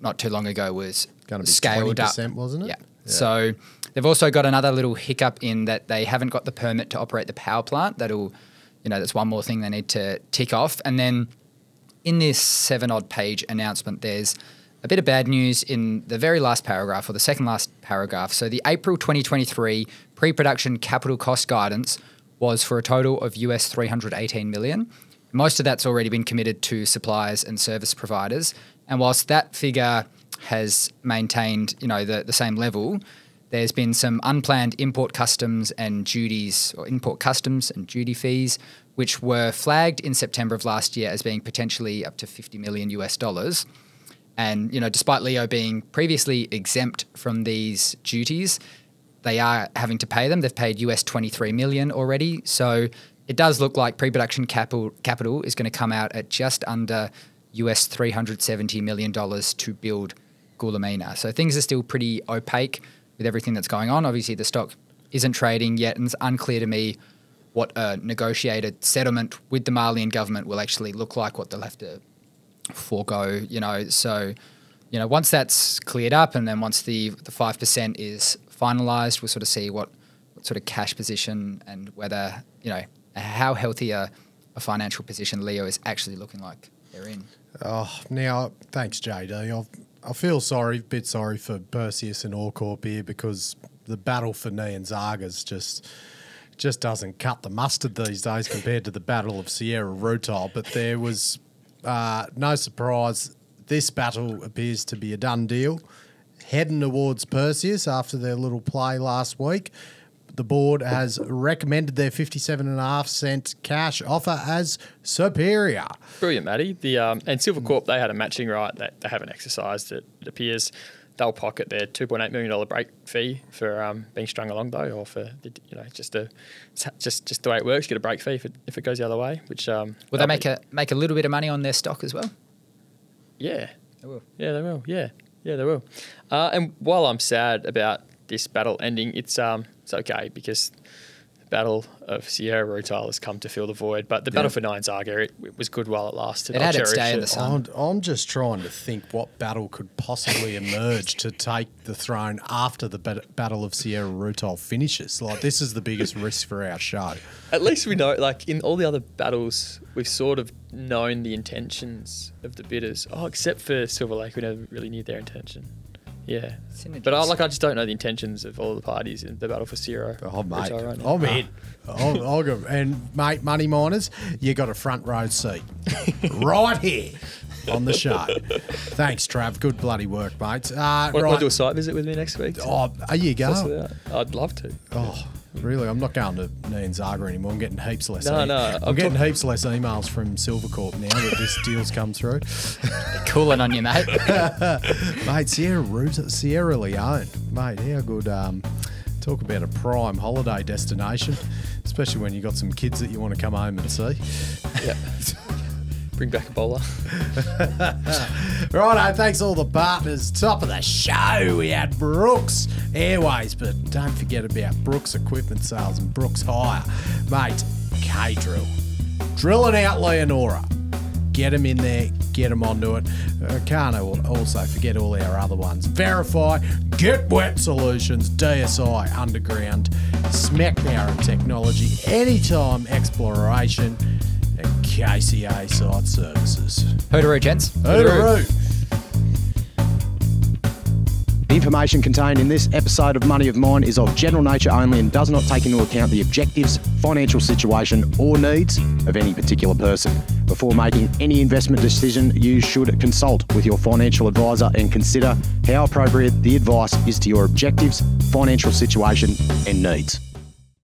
Speaker 2: not too long ago was
Speaker 1: going to be
Speaker 2: scaled
Speaker 1: 20%,
Speaker 2: up.
Speaker 1: wasn't it?
Speaker 2: Yeah. So they've also got another little hiccup in that they haven't got the permit to operate the power plant. That's one more thing they need to tick off. And then in this 7-odd page announcement, there's a bit of bad news in the very last paragraph or the second last paragraph. So the April 2023 pre-production capital cost guidance was for a total of US $318 million. Most of that's already been committed to suppliers and service providers. And whilst that figure has maintained, the same level, there's been some unplanned import customs and duties or import customs and duty fees, which were flagged in September of last year as being potentially up to $50 million US dollars. And, despite Leo being previously exempt from these duties, they are having to pay them. They've paid US $23 million already. So it does look like pre-production capital is going to come out at just under US $370 million to build Goulamina. So things are still pretty opaque with everything that's going on. Obviously, the stock isn't trading yet, and it's unclear to me what a negotiated settlement with the Malian government will actually look like, what they'll have to forego, So, once that's cleared up and then once the 5% is finalised, we'll sort of see what sort of cash position and whether, how healthy a financial position Leo is actually looking like they're in.
Speaker 1: Oh, now, thanks, JD. I feel a bit sorry for Perseus and OreCorp here because the battle for Nyanzaga's just doesn't cut the mustard these days compared to the battle of Sierra Rutile. But there was no surprise. This battle appears to be a done deal. Heading towards Perseus after their little play last week. The board has recommended their 57.5-cent cash offer as superior.
Speaker 3: Brilliant, Matty. And Silvercorp, they had a matching right that they haven't exercised. It appears they'll pocket their $2.8 million break fee for being strung along, though, or for just the way it works. You get a break fee if it goes the other way. Which will
Speaker 2: they make a little bit of money on their stock as well?
Speaker 3: Yeah,
Speaker 2: they will.
Speaker 3: Yeah, they will. Yeah, they will. And while I'm sad about this battle ending, it's okay because the battle of Sierra Rutile has come to fill the void. But the battle for Nyanzaga, it was good while it lasted.
Speaker 2: It had its day in the sun.
Speaker 1: I'm just trying to think what battle could possibly emerge to take the throne after the battle of Sierra Rutile finishes. This is the biggest risk for our show.
Speaker 3: At least we know, in all the other battles, we've sort of known the intentions of the bidders. Oh, except for Silver Lake, we never really knew their intention. Yeah, but I just don't know the intentions of all the parties in the battle for Sierra.
Speaker 1: Oh, mate, I'm in. I'll go. And, mate, money miners, you got a front row seat right here on the show. Thanks, Trav. Good bloody work, mate.
Speaker 3: Want to do a site visit with me next week?
Speaker 1: Oh, are you going?
Speaker 3: I'd love to.
Speaker 1: Oh, really? I'm not going to Nyanzaga anymore. I'm getting heaps less.
Speaker 3: I'm
Speaker 1: getting heaps less emails from Silvercorp now that this deal's come through.
Speaker 2: Cooling on you, mate.
Speaker 1: Mate, Sierra Leone. Mate, how good. Talk about a prime holiday destination, especially when you got some kids that you want to come home and see.
Speaker 3: Yeah. Bring back a bowler.
Speaker 1: Righto, thanks all the partners. Top of the show, we had Brooks Airways, but don't forget about Brooks Equipment Sales and Brooks Hire. Mate, K-Drill. Drilling out Leonora. Get them in there, get them onto it. Can't also forget all our other ones. VRIFY, GetWet Solutions, DSI, Underground, SMEC Power and Technology, Anytime Exploration, and KCA Site Services.
Speaker 2: Hootaroo, gents.
Speaker 1: Hootaroo.
Speaker 4: The information contained in this episode of Money of Mine is of general nature only and does not take into account the objectives, financial situation or needs of any particular person. Before making any investment decision, you should consult with your financial advisor and consider how appropriate the advice is to your objectives, financial situation and needs.